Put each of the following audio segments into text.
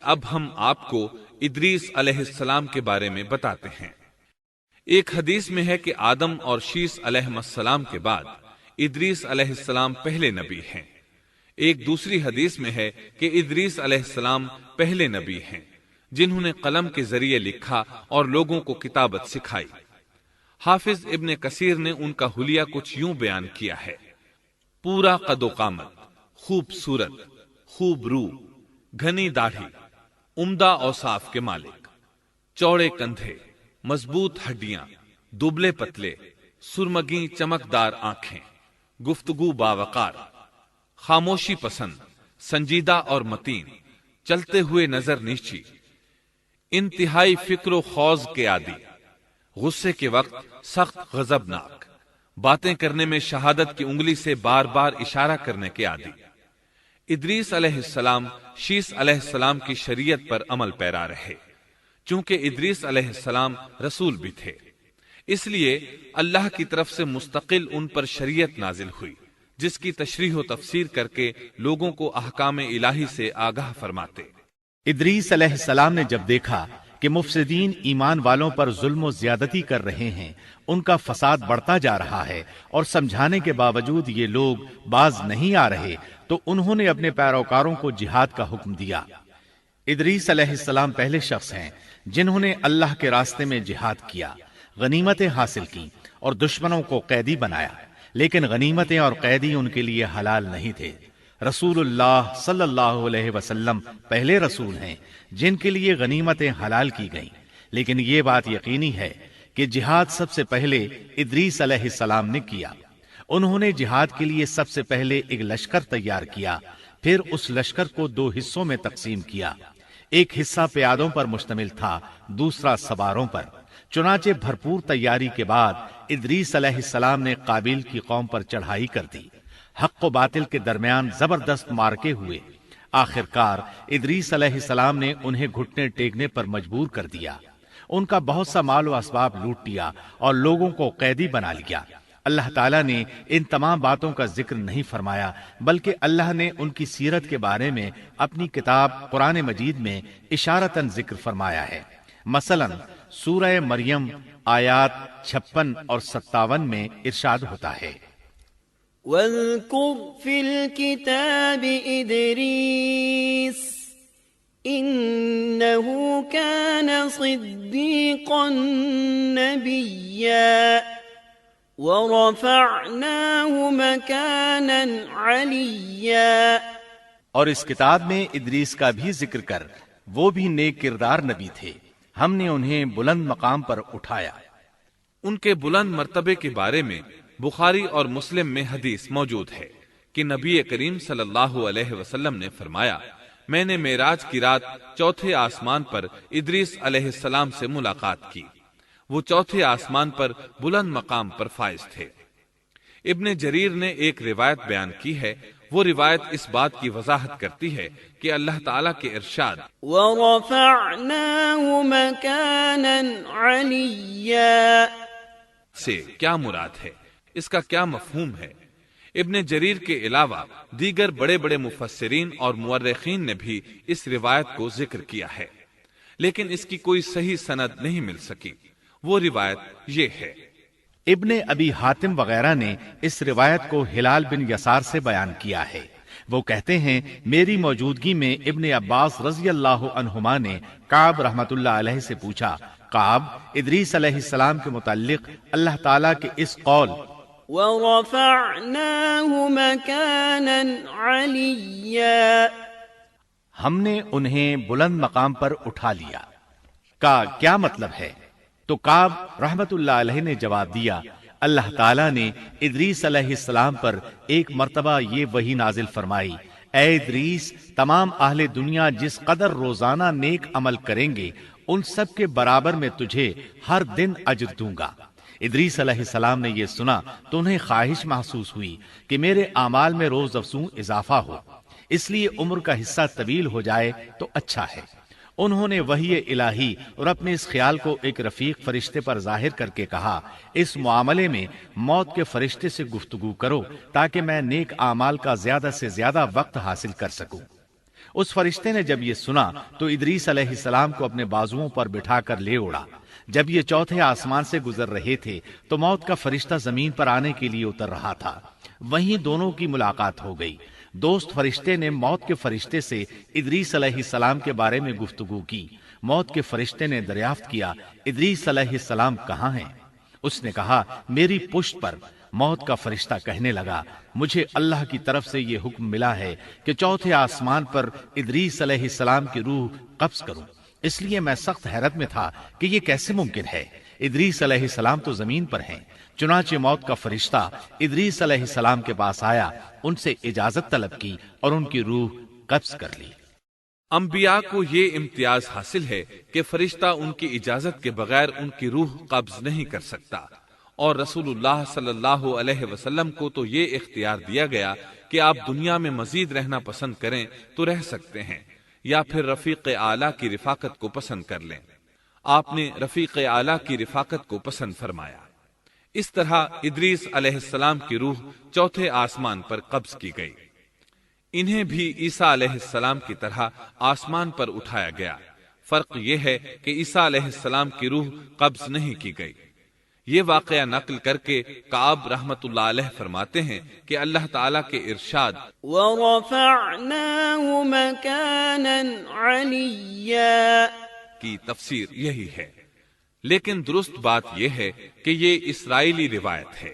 اب ہم آپ کو ادریس علیہ السلام کے بارے میں بتاتے ہیں۔ ایک حدیث میں ہے کہ آدم اور شیس علیہ السلام کے بعد ادریس علیہ السلام پہلے نبی ہیں۔ ایک دوسری حدیث میں ہے کہ ادریس علیہ السلام پہلے نبی ہیں جنہوں نے قلم کے ذریعے لکھا اور لوگوں کو کتابت سکھائی۔ حافظ ابن کثیر نے ان کا حلیہ کچھ یوں بیان کیا ہے: پورا قد و قامت، خوبصورت، خوب رو، گھنی داڑھی، عمدہ اوصاف کے مالک، چوڑے کندھے، مضبوط ہڈیاں، دبلے پتلے، سرمگی چمکدار آنکھیں، گفتگو باوقار، خاموشی پسند، سنجیدہ اور متین، چلتے ہوئے نظر نیچی، انتہائی فکر و خوض کے عادی، غصے کے وقت سخت غضبناک، باتیں کرنے میں شہادت کی انگلی سے بار بار اشارہ کرنے کے عادی۔ ادریس علیہ السلام شیس علیہ السلام کی شریعت پر عمل پیرا رہے۔ چونکہ ادریس علیہ السلام رسول بھی تھے، اس لیے اللہ کی طرف سے مستقل ان پر شریعت نازل ہوئی، جس کی تشریح و تفسیر کر کے لوگوں کو احکام الہی سے آگاہ فرماتے۔ ادریس علیہ السلام نے جب دیکھا کہ مفسدین ایمان والوں پر ظلم و زیادتی کر رہے ہیں، ان کا فساد بڑھتا جا رہا ہے، اور سمجھانے کے باوجود یہ لوگ باز نہیں آ رہے، تو انہوں نے اپنے پیروکاروں کو جہاد کا حکم دیا۔ ادریس علیہ السلام پہلے شخص ہیں جنہوں نے اللہ کے راستے میں جہاد کیا، غنیمتیں حاصل کی اور دشمنوں کو قیدی بنایا، لیکن غنیمتیں اور قیدی ان کے لیے حلال نہیں تھے۔ رسول اللہ صلی اللہ علیہ وسلم پہلے رسول ہیں جن کے لیے غنیمتیں حلال کی گئیں، لیکن یہ بات یقینی ہے کہ جہاد سب سے پہلے ادریس علیہ السلام نے کیا۔ انہوں نے جہاد کے لیے سب سے پہلے ایک لشکر تیار کیا، پھر اس لشکر کو دو حصوں میں تقسیم کیا۔ ایک حصہ پیادوں پر مشتمل تھا، دوسرا سواروں پر۔ چنانچہ بھرپور تیاری کے بعد ادریس علیہ السلام نے قابیل کی قوم پر چڑھائی کر دی۔ حق و باطل کے درمیان زبردست مارکے ہوئے۔ آخر کار ادریس علیہ السلام نے انہیں گھٹنے ٹیکنے پر مجبور کر دیا۔ ان کا بہت سا مال و اسباب لوٹ لیا اور لوگوں کو قیدی بنا لیا۔ اللہ تعالیٰ نے ان تمام باتوں کا ذکر نہیں فرمایا، بلکہ اللہ نے ان کی سیرت کے بارے میں اپنی کتاب قرآن مجید میں اشارتاً ذکر فرمایا ہے۔ مثلا سورہ مریم آیات 56 اور 57 میں ارشاد ہوتا ہے: وَاذْكُرْ فِي الْكِتَابِ إِدْرِيسَ إِنَّهُ كَانَ صِدِّيقًا نَبِيًّا وَرَفَعْنَاهُ مَكَانًا عَلِيًّا۔ اور اس کتاب میں ادریس کا بھی ذکر کر، وہ بھی نیک کردار نبی تھے، ہم نے انہیں بلند مقام پر اٹھایا۔ ان کے بلند مرتبے کے بارے میں بخاری اور مسلم میں حدیث موجود ہے کہ نبی کریم صلی اللہ علیہ وسلم نے فرمایا: میں نے معراج کی رات چوتھے آسمان پر ادریس علیہ السلام سے ملاقات کی۔ وہ چوتھے آسمان پر بلند مقام پر فائز تھے۔ ابن جریر نے ایک روایت بیان کی ہے، وہ روایت اس بات کی وضاحت کرتی ہے کہ اللہ تعالیٰ کے ارشاد وَرَفَعْنَاهُ مَكَانًا عَلِيًّا سے کیا مراد ہے، اس کا کیا مفہوم ہے؟ ابن جریر کے علاوہ دیگر بڑے بڑے مفسرین اور مورخین نے بھی اس روایت کو ذکر کیا ہے، لیکن اس کی کوئی صحیح سند نہیں مل سکی۔ وہ روایت یہ ہے: ابن ابی حاتم وغیرہ نے اس روایت کو ہلال بن یسار سے بیان کیا ہے۔ وہ کہتے ہیں میری موجودگی میں ابن عباس رضی اللہ عنہما نے کعب رحمت اللہ علیہ سے پوچھا، کعب، ادریس علیہ السلام کے متعلق اللہ تعالیٰ کے اس قول وَرَفَعْنَاهُ مَكَانًا عَلِيًّا ہم نے انہیں بلند مقام پر اٹھا لیا کا کیا مطلب ہے؟ تو کعب رحمت اللہ علیہ نے جواب دیا، اللہ تعالیٰ نے ادریس علیہ السلام پر ایک مرتبہ یہ وحی نازل فرمائی، اے ادریس، تمام اہل دنیا جس قدر روزانہ نیک عمل کریں گے ان سب کے برابر میں تجھے ہر دن اجر دوں گا۔ ادریس علیہ السلام نے یہ سنا تو انہیں خواہش محسوس ہوئی کہ میرے اعمال میں روز افزوں اضافہ ہو، اس لیے عمر کا حصہ طویل ہو جائے تو اچھا ہے۔ انہوں نے وحی الہی اور اپنے اس خیال کو ایک رفیق فرشتے پر ظاہر کر کے کہا، اس معاملے میں موت کے فرشتے سے گفتگو کرو تاکہ میں نیک اعمال کا زیادہ سے زیادہ وقت حاصل کر سکوں۔ اس فرشتے نے جب یہ سنا تو ادریس علیہ السلام کو اپنے بازوؤں پر بٹھا کر لے اڑا۔ جب یہ چوتھے آسمان سے گزر رہے تھے تو موت کا فرشتہ زمین پر آنے کے لیے اتر رہا تھا۔ وہیں دونوں کی ملاقات ہو گئی۔ دوست فرشتے نے موت کے فرشتے سے ادریس علیہ السلام کے بارے میں گفتگو کی۔ موت کے فرشتے نے دریافت کیا، ادریس علیہ السلام کہاں ہیں؟ اس نے کہا، میری پشت پر۔ موت کا فرشتہ کہنے لگا، مجھے اللہ کی طرف سے یہ حکم ملا ہے کہ چوتھے آسمان پر ادریس علیہ السلام کی روح قبض کروں، اس لیے میں سخت حیرت میں تھا کہ یہ کیسے ممکن ہے۔ ادریس علیہ السلام تو زمین پر ہیں۔ چنانچہ موت کا فرشتہ ادریس علیہ السلام کے پاس آیا، ان سے اجازت طلب کی اور ان کی روح قبض کر لی۔ انبیاء کو یہ امتیاز حاصل ہے کہ فرشتہ ان کی اجازت کے بغیر ان کی روح قبض نہیں کر سکتا، اور رسول اللہ صلی اللہ علیہ وسلم کو تو یہ اختیار دیا گیا کہ آپ دنیا میں مزید رہنا پسند کریں تو رہ سکتے ہیں، یا پھر رفیق اعلیٰ کی رفاقت کو پسند کر لیں۔ آپ نے رفیق اعلیٰ کی رفاقت کو پسند فرمایا۔ اس طرح ادریس علیہ السلام کی روح چوتھے آسمان پر قبض کی گئی۔ انہیں بھی عیسیٰ علیہ السلام کی طرح آسمان پر اٹھایا گیا۔ فرق یہ ہے کہ عیسیٰ علیہ السلام کی روح قبض نہیں کی گئی۔ یہ واقعہ نقل کر کے کعب رحمت اللہ علیہ فرماتے ہیں کہ اللہ تعالیٰ کے ارشاد وَرَفَعْنَاهُ مَكَانًا عَلِيًّا کی تفسیر یہی ہے، لیکن درست بات یہ ہے کہ یہ اسرائیلی روایت ہے۔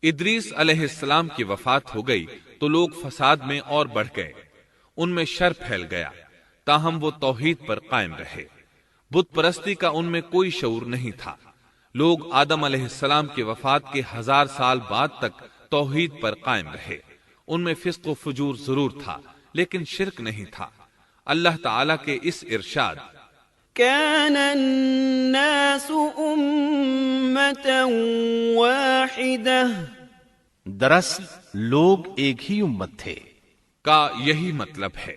ادریس علیہ السلام کی وفات ہو گئی تو لوگ فساد میں اور بڑھ گئے، ان میں شر پھیل گیا، تاہم وہ توحید پر قائم رہے۔ بت پرستی کا ان میں کوئی شعور نہیں تھا۔ لوگ آدم علیہ السلام کی وفات کے 1000 سال بعد تک توحید پر قائم رہے۔ ان میں فسق و فجور ضرور تھا لیکن شرک نہیں تھا۔ اللہ تعالیٰ کے اس ارشاد كان الناس أمة واحدة دراصل لوگ ایک ہی امت تھے کا یہی مطلب ہے۔